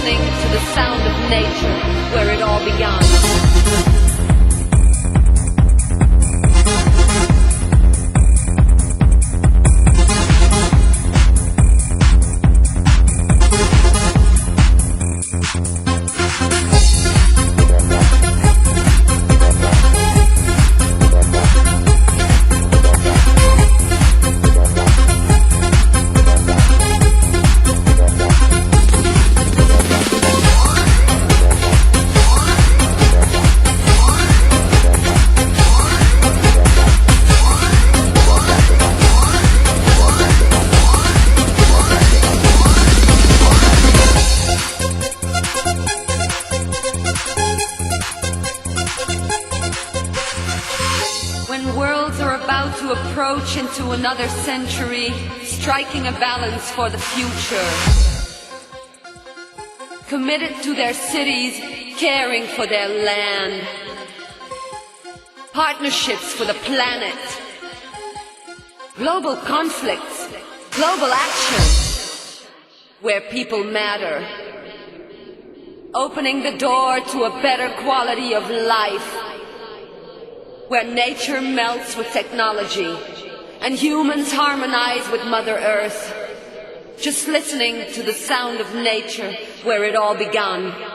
listening to the sound of nature where it all began. When worlds are about to approach into another century, striking a balance for the future. Committed to their cities, caring for their land. Partnerships for the planet. Global conflicts, global action, where people matter. Opening the door to a better quality of life, where nature melts with technology and humans harmonize with Mother Earth, just listening to the sound of nature where it all began.